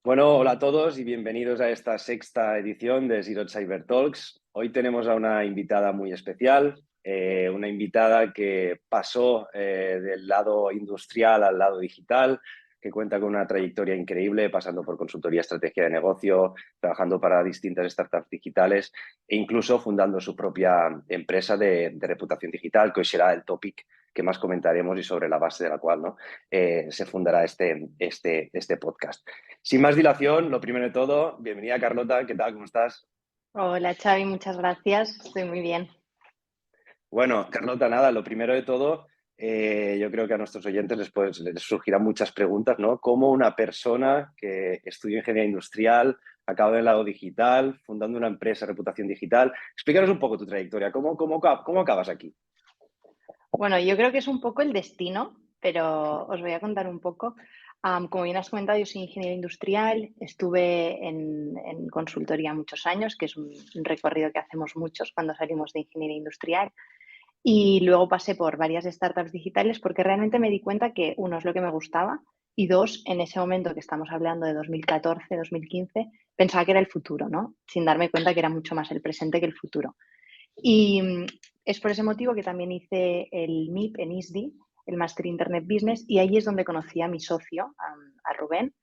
Bueno, hola a todos y bienvenidos a esta sexta edición de Zero Cyber Talks. Hoy tenemos a una invitada muy especial, una invitada que pasó del lado industrial al lado digital, que cuenta con una trayectoria increíble, pasando por consultoría, estrategia de negocio, trabajando para distintas startups digitales e incluso fundando su propia empresa de reputación digital, que hoy será el topic que más comentaremos y sobre la base de la cual, ¿no? Se fundará este podcast. Sin más dilación, lo primero de todo, bienvenida Carlota, ¿qué tal? ¿Cómo estás? Hola Xavi, muchas gracias. Estoy muy bien. Bueno, Carlota, nada, lo primero de todo, yo creo que a nuestros oyentes les surgirán muchas preguntas, ¿no? ¿Cómo una persona que estudió ingeniería industrial, acaba en el lado digital, fundando una empresa de reputación digital? Explícanos un poco tu trayectoria, ¿cómo acabas aquí? Bueno, yo creo que es un poco el destino, pero os voy a contar un poco. Como bien has comentado, yo soy ingeniero industrial, estuve en consultoría muchos años, que es un recorrido que hacemos muchos cuando salimos de ingeniería industrial. Y luego pasé por varias startups digitales porque realmente me di cuenta que, uno, es lo que me gustaba y dos, en ese momento que estamos hablando de 2014, 2015, pensaba que era el futuro, ¿no? Sin darme cuenta que era mucho más el presente que el futuro. Y es por ese motivo que también hice el MIP en ISDI, el Master Internet Business, y ahí es donde conocí a mi socio, a Rubén,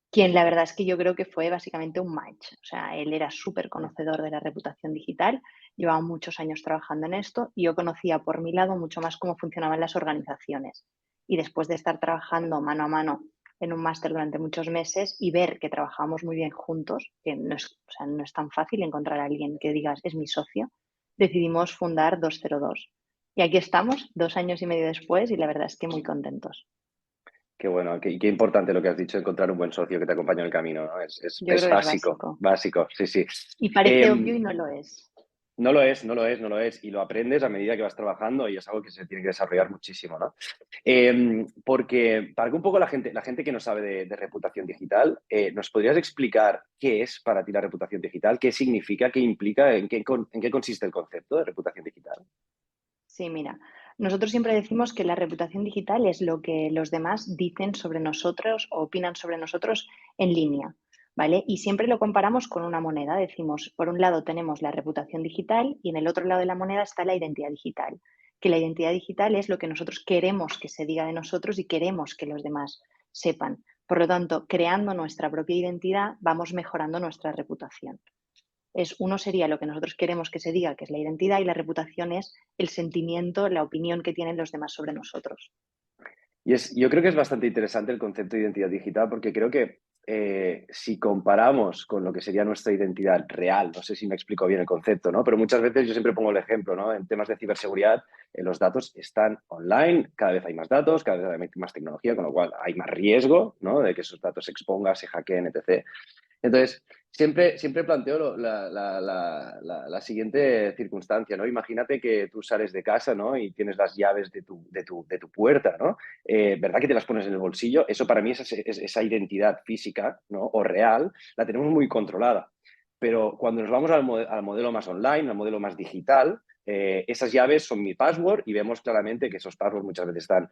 quien la verdad es que yo creo que fue básicamente un match. O sea, él era súper conocedor de la reputación digital, llevaba muchos años trabajando en esto y yo conocía por mi lado mucho más cómo funcionaban las organizaciones. Y después de estar trabajando mano a mano en un máster durante muchos meses y ver que trabajábamos muy bien juntos, que no es, o sea, no es tan fácil encontrar a alguien que digas es mi socio, decidimos fundar 202. Y aquí estamos, 2 años y medio después, y la verdad es que muy contentos. Qué bueno, qué importante lo que has dicho, encontrar un buen socio que te acompañe en el camino, ¿no? Yo Es creo que es básico, básico. básico, sí, sí. Y parece obvio Em, y no lo es. No lo es, no lo es, no lo es. Y lo aprendes a medida que vas trabajando y es algo que se tiene que desarrollar muchísimo, ¿no? Porque para que un poco la gente que no sabe de reputación digital, ¿nos podrías explicar qué es para ti la reputación digital? ¿Qué significa? ¿Qué implica? En qué consiste el concepto de reputación digital? Sí, mira, nosotros siempre decimos que la reputación digital es lo que los demás dicen sobre nosotros o opinan sobre nosotros en línea, ¿vale? Y siempre lo comparamos con una moneda. Decimos, por un lado tenemos la reputación digital y en el otro lado de la moneda está la identidad digital, que la identidad digital es lo que nosotros queremos que se diga de nosotros y queremos que los demás sepan. Por lo tanto, creando nuestra propia identidad, vamos mejorando nuestra reputación. Uno sería lo que nosotros queremos que se diga, que es la identidad, y la reputación es el sentimiento, la opinión que tienen los demás sobre nosotros. Yo creo que es bastante interesante el concepto de identidad digital porque creo que si comparamos con lo que sería nuestra identidad real, no sé si me explico bien el concepto, ¿no? Pero muchas veces yo siempre pongo el ejemplo, ¿no? En temas de ciberseguridad, los datos están online, cada vez hay más datos, cada vez hay más tecnología, con lo cual hay más riesgo, ¿no? De que esos datos se expongan, se hackeen, etc. Entonces, siempre planteo la siguiente circunstancia, ¿no? Imagínate que tú sales de casa, ¿no? Y tienes las llaves de tu puerta, ¿no? ¿Verdad que te las pones en el bolsillo? Eso para mí, esa identidad física, ¿no? O real, la tenemos muy controlada. Pero cuando nos vamos al modelo más online, al modelo más digital, esas llaves son mi password y vemos claramente que esos passwords muchas veces están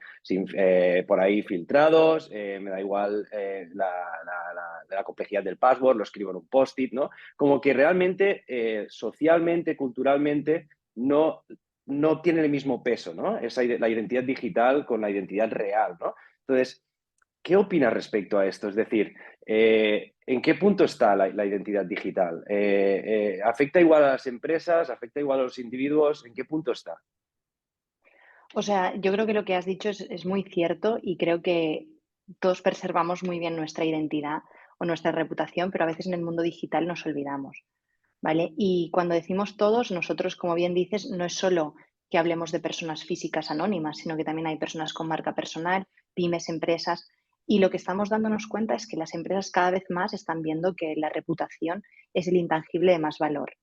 por ahí filtrados, me da igual la complejidad del password, lo escribo en un post-it, ¿no? Como que realmente, socialmente, culturalmente, no tiene el mismo peso, ¿no? La identidad digital con la identidad real, ¿no? Entonces, ¿qué opinas respecto a esto? Es decir, ¿en qué punto está la identidad digital? ¿Afecta igual a las empresas? ¿Afecta igual a los individuos? ¿En qué punto está? O sea, yo creo que lo que has dicho es muy cierto y creo que todos preservamos muy bien nuestra identidad o nuestra reputación, pero a veces en el mundo digital nos olvidamos, ¿vale? Y cuando decimos todos, nosotros, como bien dices, no es solo que hablemos de personas físicas anónimas, sino que también hay personas con marca personal, pymes, empresas. Y lo que estamos dándonos cuenta es que las empresas cada vez más están viendo que la reputación es el intangible de más valor,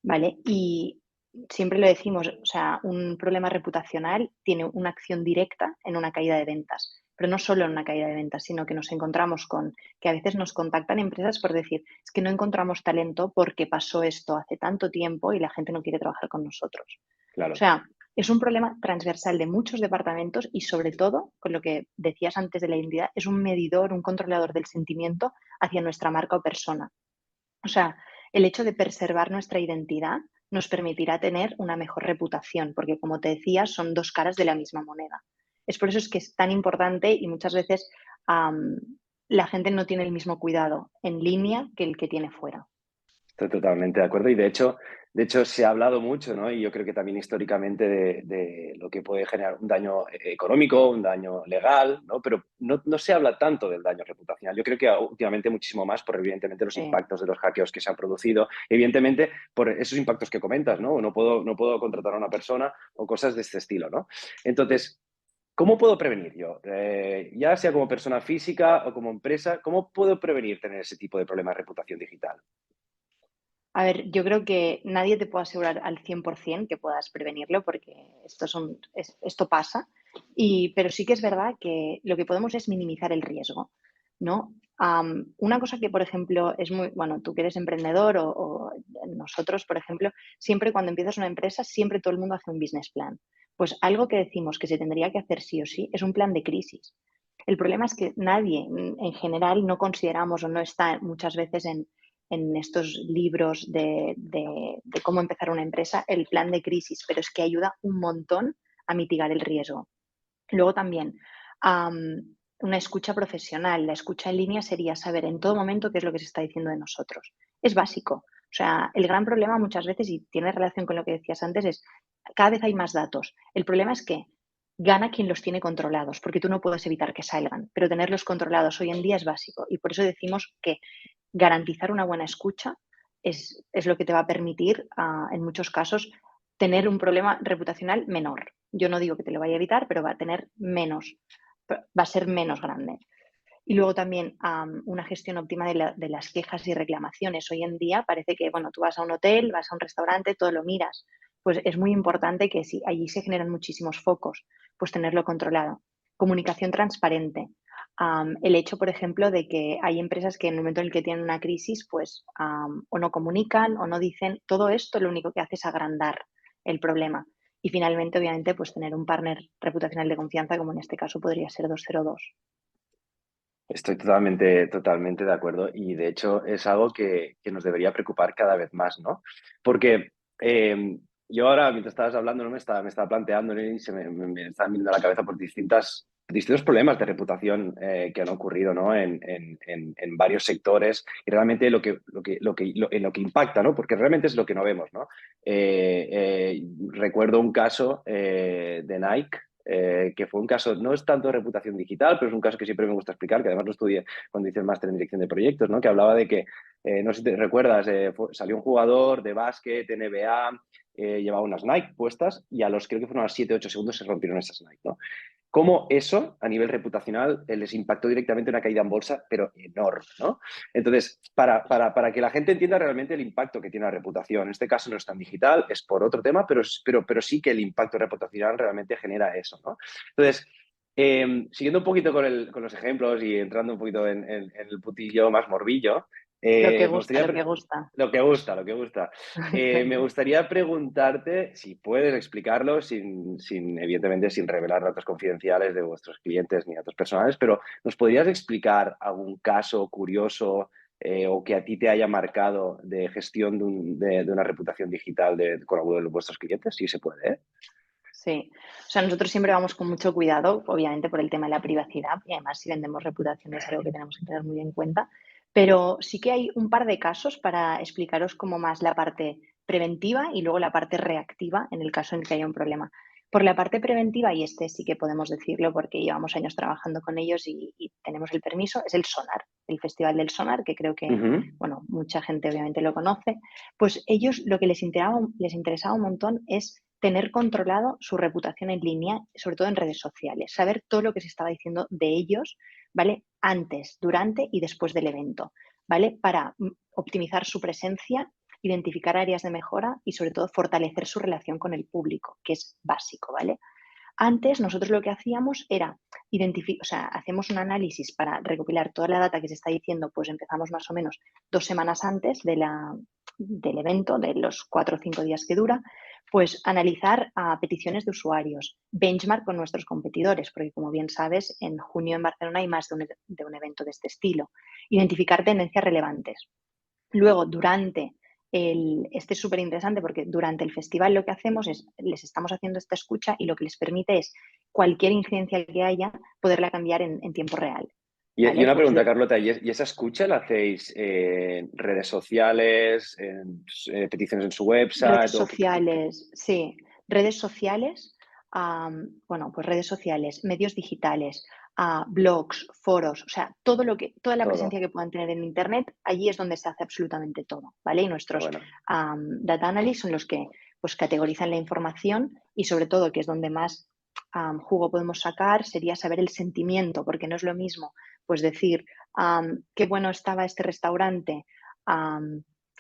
¿vale? Y siempre lo decimos, o sea, un problema reputacional tiene una acción directa en una caída de ventas, pero no solo en una caída de ventas, sino que nos encontramos con que a veces nos contactan empresas por decir, es que no encontramos talento porque pasó esto hace tanto tiempo y la gente no quiere trabajar con nosotros. O Claro. sea, Es un problema transversal de muchos departamentos y sobre todo, con lo que decías antes de la identidad, es un medidor, un controlador del sentimiento hacia nuestra marca o persona. O sea, el hecho de preservar nuestra identidad nos permitirá tener una mejor reputación, porque como te decía, son dos caras de la misma moneda. Es por eso es que es tan importante y muchas veces am, la gente no tiene el mismo cuidado en línea que el que tiene fuera. Estoy totalmente de acuerdo y de hecho se ha hablado mucho, ¿no? Y yo creo que también históricamente de lo que puede generar un daño económico, un daño legal, ¿no? Pero no se habla tanto del daño reputacional. Yo creo que últimamente muchísimo más por evidentemente los Sí. impactos de los hackeos que se han producido, evidentemente por esos impactos que comentas, ¿no? No puedo contratar a una persona o cosas de este estilo, ¿no? Entonces, ¿cómo puedo prevenir yo? Ya sea como persona física o como empresa, ¿cómo puedo prevenir tener ese tipo de problemas de reputación digital? A ver, yo creo que nadie te puede asegurar al 100% que puedas prevenirlo porque esto pasa, pero sí que es verdad que lo que podemos es minimizar el riesgo, ¿no? Una cosa que, por ejemplo, es muy, bueno, tú que eres emprendedor o nosotros, por ejemplo, siempre cuando empiezas una empresa, siempre todo el mundo hace un business plan. Pues algo que decimos que se tendría que hacer sí o sí es un plan de crisis. El problema es que nadie, en general, no consideramos o no está muchas veces en estos libros de cómo empezar una empresa, el plan de crisis, pero es que ayuda un montón a mitigar el riesgo. Luego también, una escucha profesional. La escucha en línea sería saber en todo momento qué es lo que se está diciendo de nosotros. Es básico. O sea, el gran problema muchas veces, y tiene relación con lo que decías antes, es cada vez hay más datos. El problema es que gana quien los tiene controlados, porque tú no puedes evitar que salgan, pero tenerlos controlados hoy en día es básico. Y por eso decimos que garantizar una buena escucha es lo que te va a permitir, en muchos casos, tener un problema reputacional menor. Yo no digo que te lo vaya a evitar, pero va a tener menos, va a ser menos grande. Y luego también una gestión óptima de las quejas y reclamaciones. Hoy en día parece que, bueno, tú vas a un hotel, vas a un restaurante, todo lo miras. Pues es muy importante que si allí se generan muchísimos focos, pues tenerlo controlado. Comunicación transparente. El hecho, por ejemplo, de que hay empresas que en el momento en el que tienen una crisis, pues o no comunican o no dicen, todo esto lo único que hace es agrandar el problema. Y finalmente, obviamente, pues tener un partner reputacional de confianza, como en este caso podría ser 202. Estoy totalmente de acuerdo y de hecho es algo que nos debería preocupar cada vez más, ¿no? Porque yo ahora, mientras estabas hablando, ¿no? me estaba planteando, ¿no? Y me están viniendo a la cabeza por distintos problemas de reputación que han ocurrido, ¿no? En varios sectores y realmente en lo que impacta, ¿no? Porque realmente es lo que no vemos, ¿no? Recuerdo un caso de Nike que fue un caso, no es tanto de reputación digital, pero es un caso que siempre me gusta explicar, que además lo estudié cuando hice el máster en dirección de proyectos, ¿no? Que hablaba de que, no sé si te recuerdas, salió un jugador de básquet, NBA, llevaba unas Nike puestas y creo que fueron a los 7 u 8 segundos se rompieron esas Nike, ¿no? Cómo eso, a nivel reputacional, les impactó directamente una caída en bolsa, pero enorme, ¿no? Entonces, para que la gente entienda realmente el impacto que tiene la reputación, en este caso no es tan digital, es por otro tema, pero sí que el impacto reputacional realmente genera eso, ¿no? Entonces, siguiendo un poquito con los ejemplos y entrando un poquito en el putillo más morbillo, Lo que me gusta, gustaría... lo que gusta. Lo que gusta. Me gustaría preguntarte, si puedes explicarlo, evidentemente sin revelar datos confidenciales de vuestros clientes ni datos personales, pero ¿nos podrías explicar algún caso curioso o que a ti te haya marcado de gestión de una reputación digital con alguno de vuestros clientes? Sí se puede, ¿eh? Sí, o sea, nosotros siempre vamos con mucho cuidado, obviamente por el tema de la privacidad, y además si vendemos reputación es algo que tenemos que tener muy en cuenta, pero sí que hay un par de casos para explicaros como más la parte preventiva y luego la parte reactiva en el caso en el que haya un problema. Por la parte preventiva, y este sí que podemos decirlo porque llevamos años trabajando con ellos y tenemos el permiso, es el Sonar, el Festival del Sonar, que creo que, Ujú. bueno, mucha gente obviamente lo conoce. Pues ellos lo que les interesaba un montón es tener controlado su reputación en línea, sobre todo en redes sociales, saber todo lo que se estaba diciendo de ellos, ¿vale? Antes, durante y después del evento, ¿vale? Para optimizar su presencia, identificar áreas de mejora y sobre todo fortalecer su relación con el público, que es básico, ¿vale? Antes nosotros lo que hacíamos era o sea, hacemos un análisis para recopilar toda la data que se está diciendo, pues empezamos más o menos 2 semanas antes del evento, de los 4 o 5 días que dura, pues analizar peticiones de usuarios, benchmark con nuestros competidores, porque como bien sabes, en junio en Barcelona hay más de un evento de este estilo. Identificar tendencias relevantes. Luego, este es súper interesante porque durante el festival lo que hacemos es, les estamos haciendo esta escucha y lo que les permite es cualquier incidencia que haya, poderla cambiar en tiempo real. Y ¿Vale? una Pues pregunta, Carlota, ¿y esa escucha la hacéis en redes sociales, en peticiones en su website? redes sociales, sí, redes sociales, bueno, pues redes sociales, medios digitales, blogs, foros, o sea, toda la Todo. presencia que puedan tener en Internet, allí es donde se hace absolutamente todo, ¿vale? Y Qué nuestros bueno. data analysts son los que pues categorizan la información y sobre todo, que es donde más jugo podemos sacar, sería saber el sentimiento, porque no es lo mismo, pues decir, qué bueno estaba este restaurante,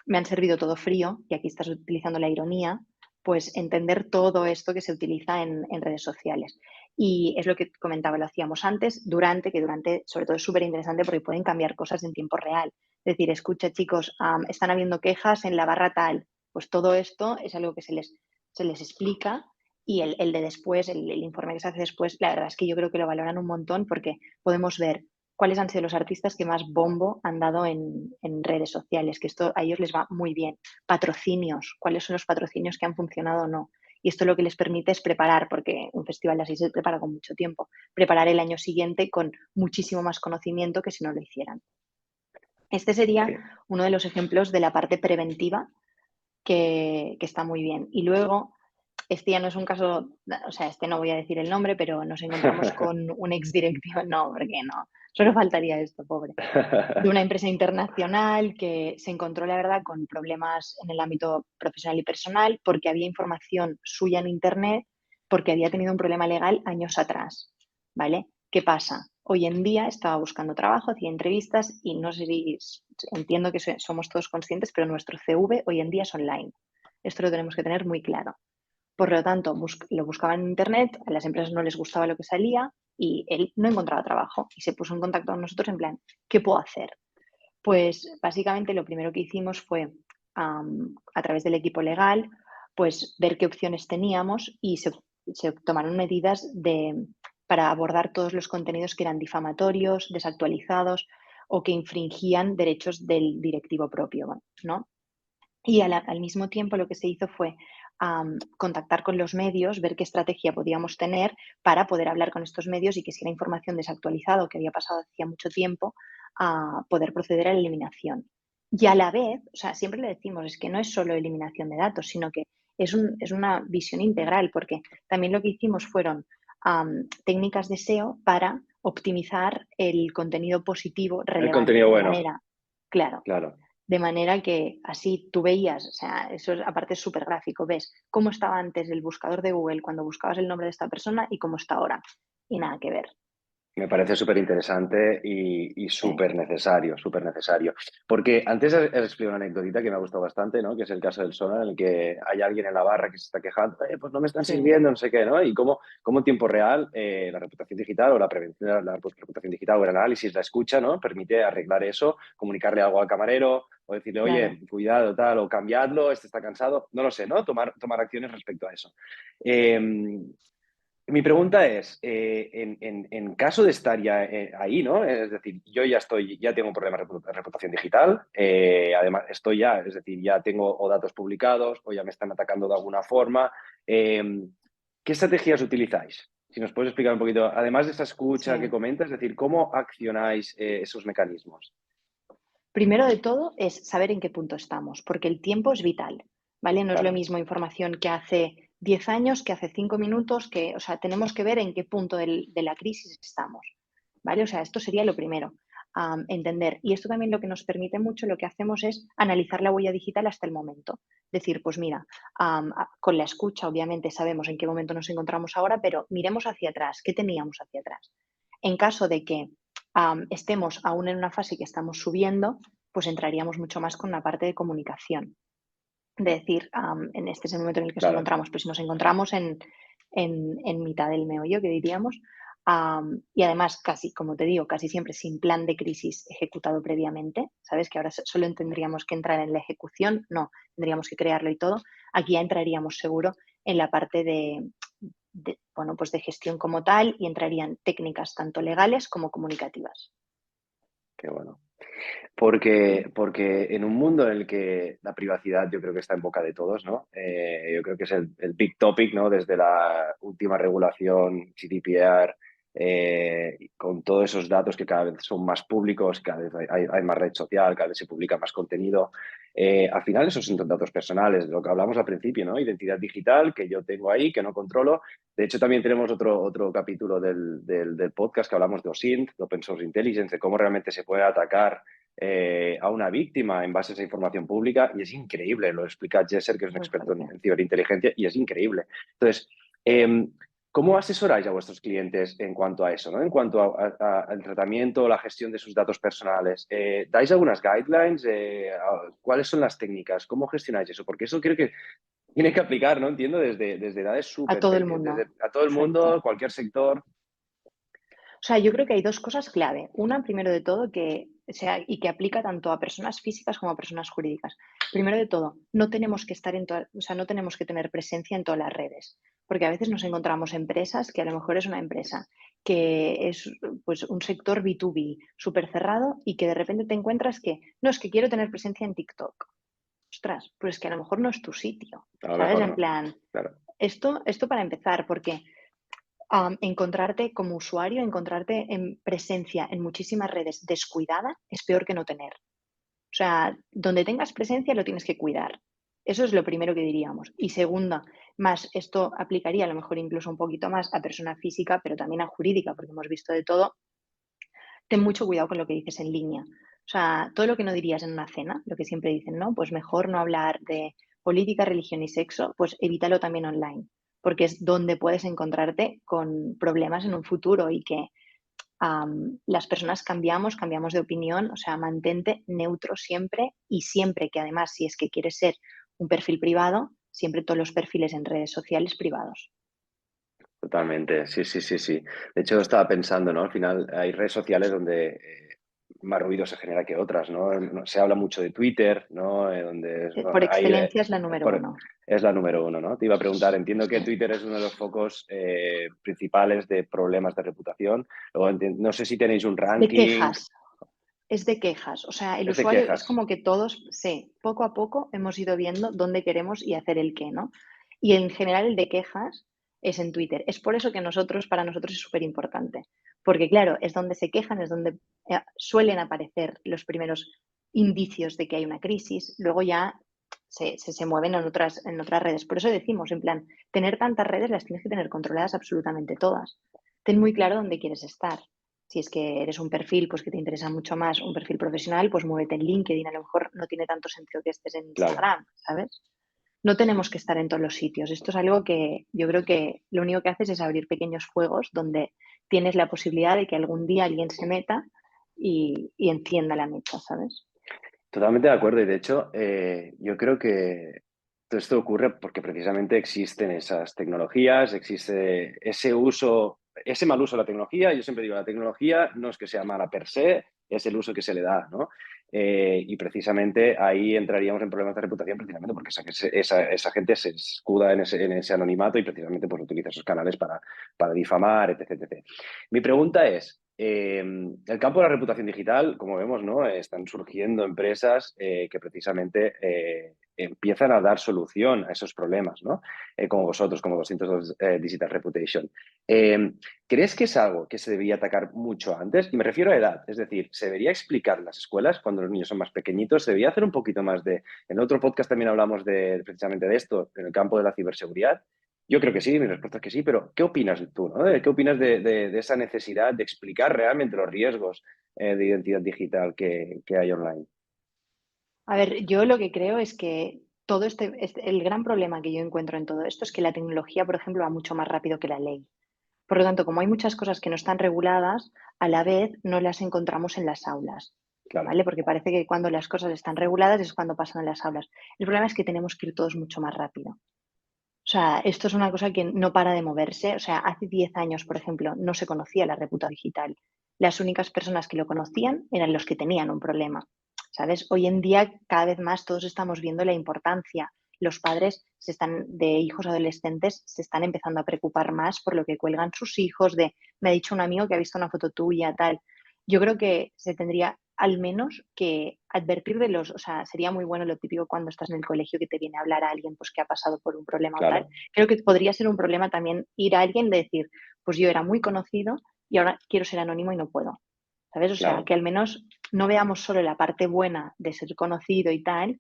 me han servido todo frío, y aquí estás utilizando la ironía, pues entender todo esto que se utiliza en redes sociales. Y es lo que comentaba, lo hacíamos antes, que durante sobre todo es súper interesante porque pueden cambiar cosas en tiempo real. Es decir, escucha chicos, están habiendo quejas en la barra tal, pues todo esto es algo que se les explica y el de después, el informe que se hace después, la verdad es que yo creo que lo valoran un montón porque podemos ver cuáles han sido los artistas que más bombo han dado en redes sociales, que esto a ellos les va muy bien. Patrocinios, cuáles son los patrocinios que han funcionado o no. Y esto lo que les permite es preparar, porque un festival así se prepara con mucho tiempo, preparar el año siguiente con muchísimo más conocimiento que si no lo hicieran. Este sería Sí. uno de los ejemplos de la parte preventiva que está muy bien. Y luego, este ya no es un caso, o sea, este no voy a decir el nombre, pero nos encontramos con un exdirectivo, no, porque no, solo faltaría esto, pobre, de una empresa internacional que se encontró, la verdad, con problemas en el ámbito profesional y personal porque había información suya en Internet, porque había tenido un problema legal años atrás, ¿vale? ¿Qué pasa? Hoy en día estaba buscando trabajo, hacía entrevistas y no sé si entiendo que somos todos conscientes, pero nuestro CV hoy en día es online. Esto lo tenemos que tener muy claro. Por lo tanto, lo buscaba en Internet, a las empresas no les gustaba lo que salía y él no encontraba trabajo y se puso en contacto con nosotros en plan, ¿qué puedo hacer? Pues básicamente lo primero que hicimos fue, a través del equipo legal, pues ver qué opciones teníamos y se tomaron medidas para abordar todos los contenidos que eran difamatorios, desactualizados o que infringían derechos del directivo propio, ¿no? Y al mismo tiempo lo que se hizo fue contactar con los medios, ver qué estrategia podíamos tener para poder hablar con estos medios y que si era información desactualizada o que había pasado hacía mucho tiempo, a poder proceder a la eliminación. Y a la vez, o sea, siempre le decimos, es que no es solo eliminación de datos, sino que es una visión integral, porque también lo que hicimos fueron técnicas de SEO para optimizar el contenido positivo El relevante, contenido de bueno, manera, claro, claro. de manera que así tú veías, o sea, eso aparte es súper gráfico, ves cómo estaba antes el buscador de Google cuando buscabas el nombre de esta persona y cómo está ahora. Y nada que ver. Me parece súper interesante y Sí, súper necesario, súper necesario. Porque antes he explicado una anécdotita que me ha gustado bastante, ¿no? Que es el caso del Sonar, en el que hay alguien en la barra que se está quejando, pues no me están sí, sirviendo, no sé qué, ¿no? Y cómo en tiempo real la reputación digital o la prevención, la reputación digital o el análisis, la escucha, ¿no? Permite arreglar eso, comunicarle algo al camarero o decirle, claro. oye, cuidado, tal, o cambiadlo, este está cansado, no lo sé, ¿no? Tomar acciones respecto a eso. Mi pregunta es, en caso de estar ya ahí, ¿no? Es decir, yo ya tengo un problema de reputación digital, además estoy ya, es decir, ya tengo o datos publicados o ya me están atacando de alguna forma. eh, ¿Qué estrategias utilizáis? Si nos puedes explicar un poquito, además de esa escucha que Sí. comentas, es decir, ¿cómo accionáis esos mecanismos? Primero de todo es saber en qué punto estamos, porque el tiempo es vital, ¿vale? No es lo Claro, mismo información que hace 10 años, que hace 5 minutos, o sea, tenemos que ver en qué punto de la crisis estamos, ¿vale? O sea, esto sería lo primero, entender. Y esto también lo que nos permite mucho, lo que hacemos es analizar la huella digital hasta el momento. Decir, pues mira, con la escucha obviamente sabemos en qué momento nos encontramos ahora, pero miremos hacia atrás, ¿qué teníamos hacia atrás? En caso de que estemos aún en una fase que estamos subiendo, pues entraríamos mucho más con la parte de comunicación. de decir, en este es el momento en el que nos Claro, encontramos, pues si nos encontramos en mitad del meollo, que diríamos, y además casi, como te digo, casi siempre sin plan de crisis ejecutado previamente, ¿sabes? Que ahora solo tendríamos que entrar en la ejecución, no, tendríamos que crearlo y todo. Aquí ya entraríamos seguro en la parte bueno, pues de gestión como tal y entrarían técnicas tanto legales como comunicativas. qué bueno. Porque en un mundo en el que la privacidad yo creo que está en boca de todos, ¿no? Yo creo que es el big topic, ¿no? Desde la última regulación GDPR, con todos esos datos que cada vez son más públicos, cada vez hay más red social, cada vez se publica más contenido. Al final esos son datos personales, de lo que hablamos al principio, ¿no? Identidad digital que yo tengo ahí, que no controlo. De hecho, también tenemos otro capítulo del podcast que hablamos de OSINT, de Open Source Intelligence, de cómo realmente se puede atacar a una víctima en base a esa información pública y es increíble, lo explica Jesser, que es un Muy experto fuerte. en ciberinteligencia y es increíble. Entonces, ¿cómo asesoráis a vuestros clientes en cuanto a eso, ¿no? En cuanto al tratamiento, la gestión de sus datos personales? ¿Dais algunas guidelines? ¿Cuáles son las técnicas? ¿Cómo gestionáis eso? Porque eso creo que tiene que aplicar, ¿no? Entiendo, desde edades A súper, todo el mundo. a todo el Exacto. mundo, cualquier sector. O sea, yo creo que hay dos cosas clave. Una, primero de todo, que sea y que aplica tanto a personas físicas como a personas jurídicas. Primero de todo, no tenemos que estar o sea, no tenemos que tener presencia en todas las redes, porque a veces nos encontramos empresas que a lo mejor es una empresa que es pues un sector B2B súper cerrado y que de repente te encuentras que no es que quiero tener presencia en TikTok. Ostras, pues es que a lo mejor no es tu sitio, A lo ¿sabes? mejor En no. plan, Claro, esto para empezar, porque encontrarte como usuario, encontrarte en presencia en muchísimas redes descuidada es peor que no tener. O sea, donde tengas presencia lo tienes que cuidar. Eso es lo primero que diríamos. Y segunda, más esto aplicaría a lo mejor incluso un poquito más a persona física, pero también a jurídica, porque hemos visto de todo. Ten mucho cuidado con lo que dices en línea. O sea, todo lo que no dirías en una cena, lo que siempre dicen, ¿no? Pues mejor no hablar de política, religión y sexo, pues evítalo también online, porque es donde puedes encontrarte con problemas en un futuro y que las personas cambiamos de opinión, o sea, mantente neutro siempre y siempre que además, si es que quieres ser un perfil privado, siempre todos los perfiles en redes sociales privados. totalmente. Sí, sí, sí, sí. De hecho, estaba pensando, ¿no? Al final hay redes sociales donde más ruido se genera que otras, ¿no? Se habla mucho de Twitter, ¿no? Donde Por hay, excelencia es la número por- uno. es la número uno, ¿no? Te iba a preguntar, entiendo que Sí. Twitter es uno de los focos principales de problemas de reputación. Luego, no sé si tenéis un De ranking, quejas, es de quejas. O sea, el es de usuario es quejas. como que todos, sí, poco a poco hemos ido viendo dónde queremos y hacer el qué, ¿no? Y en general el de quejas es en Twitter. Es por eso que para nosotros es súper importante. Porque claro, es donde se quejan, es donde suelen aparecer los primeros indicios de que hay una crisis. Luego ya se mueven en otras redes. Por eso decimos, en plan, tener tantas redes las tienes que tener controladas absolutamente todas. Ten muy claro dónde quieres estar. Si es que eres un perfil pues, que te interesa mucho más, un perfil profesional, pues muévete en LinkedIn. A lo mejor no tiene tanto sentido que estés en Claro. Instagram, ¿sabes? No tenemos que estar en todos los sitios. Esto es algo que yo creo que lo único que haces es abrir pequeños fuegos donde tienes la posibilidad de que algún día alguien se meta y encienda la mecha, ¿sabes? Totalmente de acuerdo y de hecho yo creo que todo esto ocurre porque precisamente existen esas tecnologías, existe ese uso, ese mal uso de la tecnología. Yo siempre digo, la tecnología no es que sea mala per se, es el uso que se le da, ¿no? Y precisamente ahí entraríamos en problemas de reputación precisamente porque esa gente se escuda en ese anonimato y precisamente pues, utiliza esos canales para difamar, etc, etc. Mi pregunta es, el campo de la reputación digital, como vemos, ¿no? Están surgiendo empresas que precisamente empiezan a dar solución a esos problemas, ¿no? Como vosotros, como 202 Digital Reputation. Eh, ¿Crees que es algo que se debería atacar mucho antes? Y me refiero a edad, es decir, ¿se debería explicar en las escuelas cuando los niños son más pequeñitos? ¿Se debería hacer un poquito más de... En otro podcast también hablamos precisamente de esto, en el campo de la ciberseguridad. Yo creo que sí, mi respuesta es que sí, pero ¿qué opinas tú, no? ¿Qué opinas de esa necesidad de explicar realmente los riesgos de identidad digital que hay online? A ver, yo lo que creo es que todo el gran problema que yo encuentro en todo esto es que la tecnología, por ejemplo, va mucho más rápido que la ley. Por lo tanto, como hay muchas cosas que no están reguladas, a la vez no las encontramos en las aulas. claro, ¿vale? Porque parece que cuando las cosas están reguladas es cuando pasan en las aulas. El problema es que tenemos que ir todos mucho más rápido. O sea, esto es una cosa que no para de moverse. O sea, hace 10 años, por ejemplo, no se conocía la reputación digital. Las únicas personas que lo conocían eran los que tenían un problema, ¿sabes? Hoy en día, cada vez más todos estamos viendo la importancia. Los padres de hijos adolescentes se están empezando a preocupar más por lo que cuelgan sus hijos, me ha dicho un amigo que ha visto una foto tuya, tal. Yo creo que se tendría al menos que advertir o sea, sería muy bueno lo típico cuando estás en el colegio que te viene a hablar a alguien pues que ha pasado por un problema o tal. claro, Creo que podría ser un problema también ir a alguien de decir, pues yo era muy conocido y ahora quiero ser anónimo y no puedo. ¿Sabes? O sea, claro. que al menos no veamos solo la parte buena de ser conocido y tal,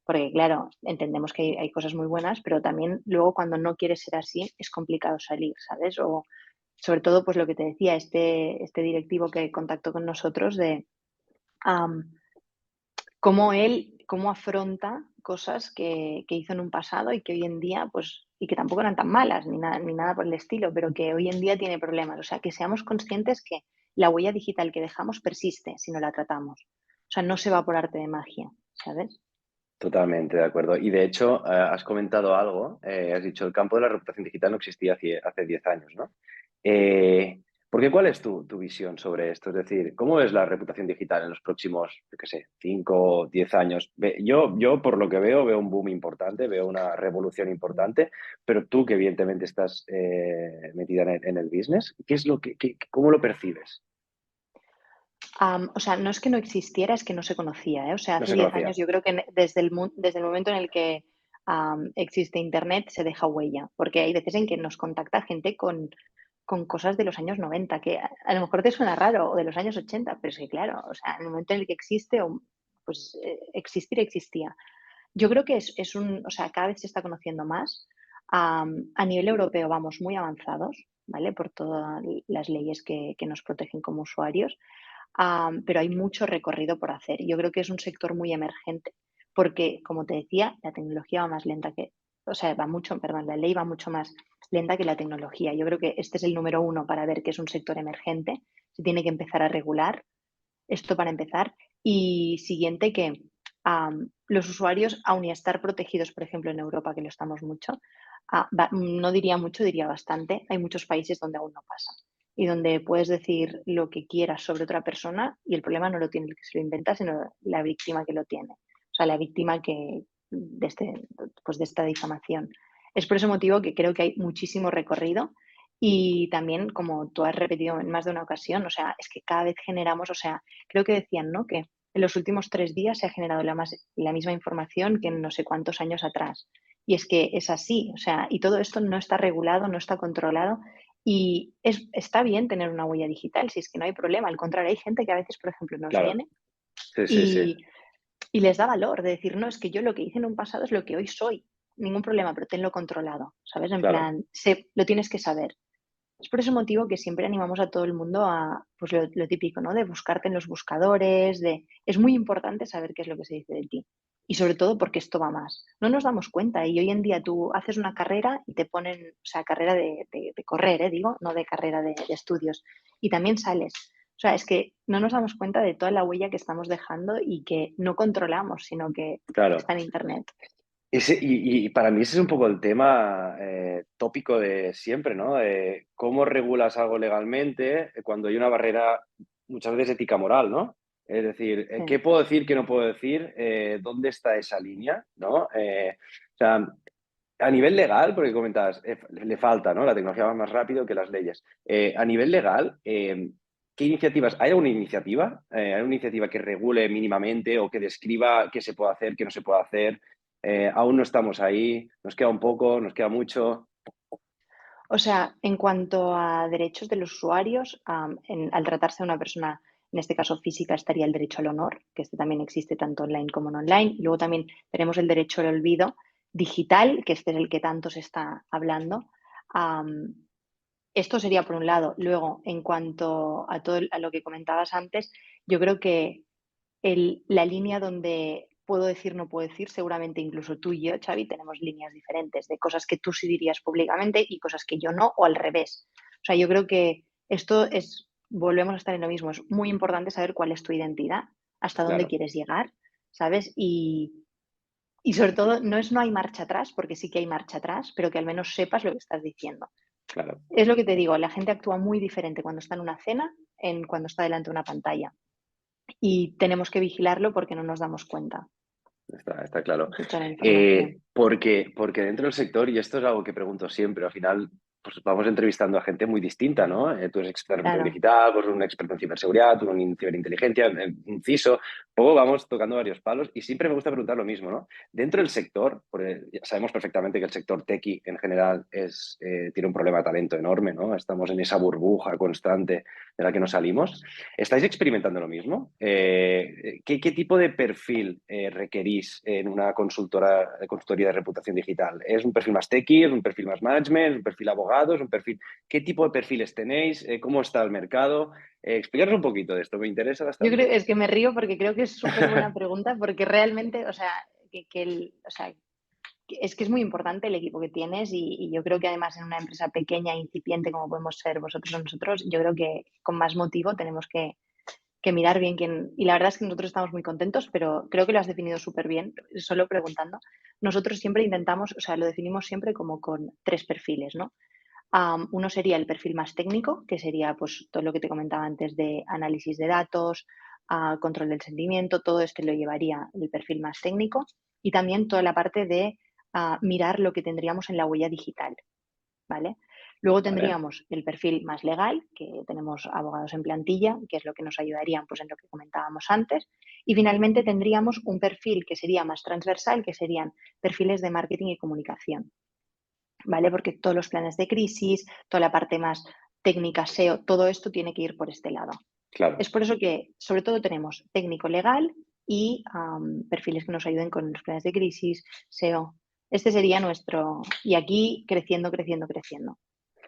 porque claro, entendemos que hay cosas muy buenas, pero también luego cuando no quieres ser así es complicado salir, ¿sabes? O sobre todo, pues lo que te decía, este directivo que contactó con nosotros de am, cómo afronta cosas que hizo en un pasado y que hoy en día, pues, y que tampoco eran tan malas ni nada por el estilo, pero que hoy en día tiene problemas. O sea, que seamos conscientes que la huella digital que dejamos persiste si no la tratamos. O sea, no se va por arte de magia, ¿sabes? Totalmente de acuerdo. Y de hecho, has comentado algo, has dicho, el campo de la reputación digital no existía hace 10 años, ¿no? Porque ¿cuál es tu visión sobre esto? Es decir, ¿cómo es la reputación digital en los próximos, yo qué sé, 5 o 10 años? Yo, por lo que veo un boom importante, veo una revolución importante, pero tú que evidentemente estás metida en el business, ¿qué es cómo lo percibes? O sea, no es que no existiera, es que no se conocía, ¿eh? O sea, No hace se 10 años conocía. yo creo que desde el momento en el que existe Internet se deja huella, porque hay veces en que nos contacta gente con cosas de los años 90 que a lo mejor te suena raro, o de los años 80 pero es que claro, o sea, en el momento en el que existe, pues existir existía. Yo creo que o sea, cada vez se está conociendo más. A nivel europeo vamos muy avanzados, ¿vale? Por todas las leyes que nos protegen como usuarios. Pero hay mucho recorrido por hacer. Yo creo que es un sector muy emergente porque, como te decía, la tecnología va más lenta o sea, perdón, la ley va mucho más lenta que la tecnología. Yo creo que este es el número uno para ver que es un sector emergente. Se tiene que empezar a regular esto para empezar. Y siguiente, que los usuarios, aun y estar protegidos, por ejemplo, en Europa, que lo estamos mucho, no diría mucho, diría bastante, hay muchos países donde aún no pasa y donde puedes decir lo que quieras sobre otra persona y el problema no lo tiene el que se lo inventa, sino la víctima que lo tiene. O sea, la víctima pues de esta difamación. Es por ese motivo que creo que hay muchísimo recorrido y también, como tú has repetido en más de una ocasión, o sea, es que cada vez generamos, o sea, creo que decían, ¿no? Que en los últimos 3 días se ha generado la misma información que en no sé cuántos años atrás. Y es que es así, o sea, y todo esto no está regulado, no está controlado y está bien tener una huella digital, si es que no hay problema. Al contrario, hay gente que a veces, por ejemplo, nos Claro, viene sí, sí, sí, y, y les da valor de decir, no, es que yo lo que hice en un pasado es lo que hoy soy. Ningún problema, pero tenlo controlado, ¿sabes? En claro. plan, lo tienes que saber. Es por ese motivo que siempre animamos a todo el mundo a, pues lo típico, ¿no? De buscarte en los buscadores, Es muy importante saber qué es lo que se dice de ti. Y sobre todo porque esto va más. No nos damos cuenta y hoy en día tú haces una carrera y te ponen, o sea, carrera de correr, digo, no de carrera de estudios. Y también sales. O sea, es que no nos damos cuenta de toda la huella que estamos dejando y que no controlamos, sino que está Claro. en Internet. Y para mí ese es un poco el tema tópico de siempre, ¿no? De cómo regulas algo legalmente cuando hay una barrera muchas veces ética-moral, ¿no? Es decir, Sí, ¿qué puedo decir, qué no puedo decir? ¿Dónde está esa línea? ¿No? O sea, a nivel legal, porque comentabas, le falta, ¿no? La tecnología va más rápido que las leyes. A nivel legal, ¿qué iniciativas? ¿Hay alguna iniciativa? ¿Hay una iniciativa que regule mínimamente o que describa qué se puede hacer, qué no se puede hacer? Aún no estamos ahí, nos queda un poco, nos queda mucho. o sea, en cuanto a derechos de los usuarios, al tratarse de una persona, en este caso física, estaría el derecho al honor, que este también existe tanto online como no online. Y luego también tenemos el derecho al olvido digital, que este es el que tanto se está hablando. Am, Esto sería por un lado. Luego, en cuanto a lo que comentabas antes, yo creo que la línea donde puedo decir, no puedo decir, seguramente incluso tú y yo, Xavi, tenemos líneas diferentes de cosas que tú sí dirías públicamente y cosas que yo no, o al revés. O sea, yo creo que volvemos a estar en lo mismo, es muy importante saber cuál es tu identidad. hasta dónde claro, quieres llegar, ¿sabes? Y sobre todo, no hay marcha atrás, porque sí que hay marcha atrás, pero que al menos sepas lo que estás diciendo. claro. Es lo que te digo, la gente actúa muy diferente cuando está en una cena en cuando está delante de una pantalla. Y tenemos que vigilarlo porque no nos damos cuenta Está claro. de toda la información. Porque dentro del sector, y esto es algo que pregunto siempre, al final pues vamos entrevistando a gente muy distinta, ¿no? Tú eres experto en marketing Claro, digital, pues un experto en ciberseguridad, tú en ciberinteligencia, un CISO, luego vamos tocando varios palos y siempre me gusta preguntar lo mismo, ¿no? Dentro del sector, porque ya sabemos perfectamente que el sector techie en general tiene un problema de talento enorme, ¿no? Estamos en esa burbuja constante de la que no salimos. ¿Estáis experimentando lo mismo? ¿Qué tipo de perfil requerís en una consultoría de reputación digital? ¿Es un perfil más techie? ¿Es un perfil más management? ¿Es un perfil abogado? ¿Es un perfil... ¿Qué tipo de perfiles tenéis? ¿Cómo está el mercado? Explicaros un poquito de esto, me interesa yo creo, bastante. es que me río porque creo que es súper buena pregunta, porque realmente, o sea, o sea, es que es muy importante el equipo que tienes y yo creo que además en una empresa pequeña, incipiente como podemos ser vosotros o nosotros, yo creo que con más motivo tenemos que mirar bien quién. Y la verdad es que nosotros estamos muy contentos, pero creo que lo has definido súper bien, solo preguntando. Nosotros siempre intentamos, o sea, lo definimos siempre como con tres perfiles, ¿no? Uno sería el perfil más técnico, que sería pues todo lo que te comentaba antes de análisis de datos, control del sentimiento, todo esto lo llevaría el perfil más técnico y también toda la parte de mirar lo que tendríamos en la huella digital, ¿vale? Luego ¿Vale? tendríamos el perfil más legal, que tenemos abogados en plantilla, que es lo que nos ayudarían pues, en lo que comentábamos antes. Y finalmente tendríamos un perfil que sería más transversal, que serían perfiles de marketing y comunicación, ¿vale? Porque todos los planes de crisis, toda la parte más técnica, SEO, todo esto tiene que ir por este lado. Claro. Es por eso que sobre todo tenemos técnico legal y perfiles que nos ayuden con los planes de crisis, SEO. Este sería nuestro, y aquí creciendo, creciendo, creciendo.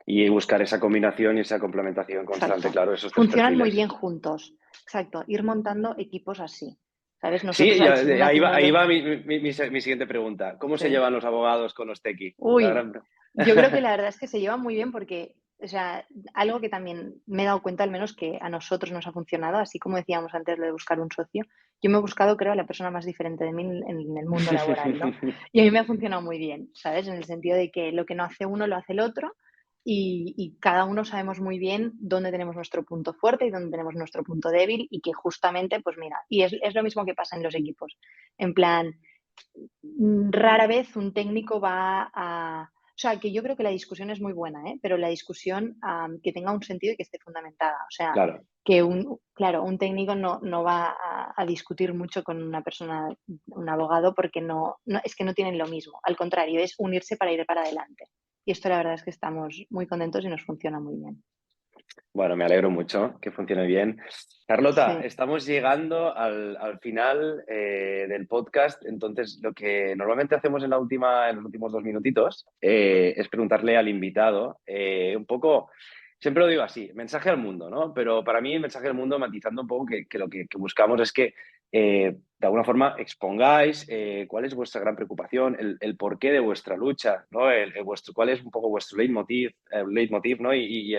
Y buscar esa combinación y esa complementación constante, Exacto. claro, esos tres Funcionan muy perfiles. bien juntos. Exacto. Ir montando equipos así. ¿Sabes? Sí, Nosotros al ser una ahí va tecnología. mi siguiente pregunta. ¿Cómo se Sí. llevan los abogados con los tequis? La Uy, gran... yo creo que la verdad es que se llevan muy bien porque, o sea, algo que también me he dado cuenta, al menos que a nosotros nos ha funcionado, así como decíamos antes lo de buscar un socio, yo me he buscado, creo, a la persona más diferente de mí en el mundo laboral, ¿no? Y a mí me ha funcionado muy bien, ¿sabes? En el sentido de que lo que no hace uno lo hace el otro y cada uno sabemos muy bien dónde tenemos nuestro punto fuerte y dónde tenemos nuestro punto débil y que justamente, pues mira, y es lo mismo que pasa en los equipos. En plan, rara vez un técnico va a... O sea, que yo creo que la discusión es muy buena, ¿eh? Pero la discusión que tenga un sentido y que esté fundamentada. O sea, Claro. que claro, un técnico no va a discutir mucho con una persona, un abogado, porque es que no tienen lo mismo. Al contrario, es unirse para ir para adelante. Y esto la verdad es que estamos muy contentos y nos funciona muy bien. Bueno, me alegro mucho que funcione bien. Carlota, Sí, estamos llegando al final del podcast, entonces lo que normalmente hacemos en los últimos 2 minutitos es preguntarle al invitado un poco, siempre lo digo así, mensaje al mundo, ¿no? Pero para mí el mensaje al mundo, matizando un poco que lo que buscamos es que de alguna forma expongáis cuál es vuestra gran preocupación, el porqué de vuestra lucha, ¿no? Cuál es un poco vuestro leitmotiv, ¿no? Y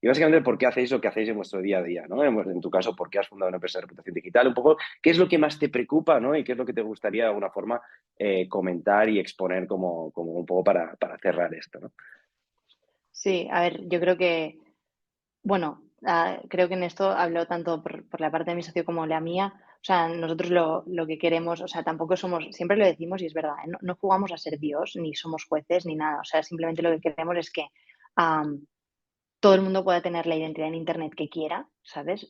básicamente, ¿por qué hacéis lo que hacéis en vuestro día a día? ¿No? En tu caso, ¿por qué has fundado una empresa de reputación digital? Un poco, ¿qué es lo que más te preocupa, ¿no? Y qué es lo que te gustaría de alguna forma comentar y exponer como un poco para cerrar esto, ¿no? sí, a ver, yo creo que bueno, creo que en esto hablo tanto por la parte de mi socio como la mía. O sea, nosotros lo que queremos, o sea, tampoco somos, siempre lo decimos y es verdad, ¿eh? No jugamos a ser Dios, ni somos jueces, ni nada. O sea, simplemente lo que queremos es que todo el mundo pueda tener la identidad en Internet que quiera, ¿sabes?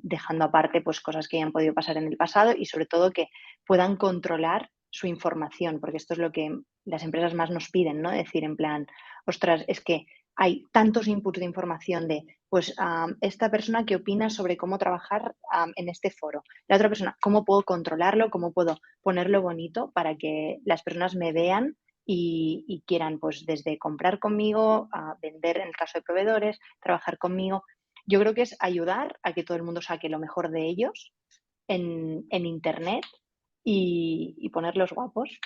Dejando aparte pues cosas que hayan podido pasar en el pasado y sobre todo que puedan controlar su información, porque esto es lo que las empresas más nos piden, ¿no? Decir en plan, ostras, es que hay tantos inputs de información de, pues, esta persona que opina sobre cómo trabajar en este foro, la otra persona, cómo puedo controlarlo, cómo puedo ponerlo bonito para que las personas me vean y quieran, pues, desde comprar conmigo, a vender en el caso de proveedores, trabajar conmigo. Yo creo que es ayudar a que todo el mundo saque lo mejor de ellos en Internet y ponerlos guapos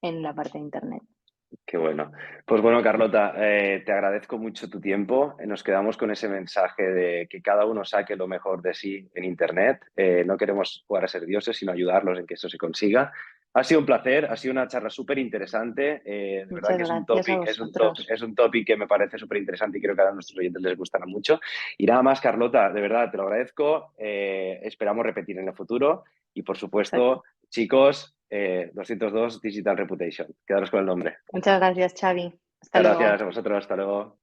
en la parte de Internet. Qué bueno. Pues bueno, Carlota, te agradezco mucho tu tiempo. Nos quedamos con ese mensaje de que cada uno saque lo mejor de sí en Internet. No queremos jugar a ser dioses, sino ayudarlos en que eso se consiga. Ha sido un placer, ha sido una charla súper interesante. De verdad Muchas que es un gracias a topic, vosotros. es un topic que me parece súper interesante y creo que a nuestros oyentes les gustará mucho. Y nada más, Carlota, de verdad te lo agradezco. Esperamos repetir en el futuro. Y por Exacto. supuesto, chicos, 202 Digital Reputation. Quedaros con el nombre. Muchas gracias, Xavi. Hasta Muchas gracias luego. a vosotros. Hasta luego.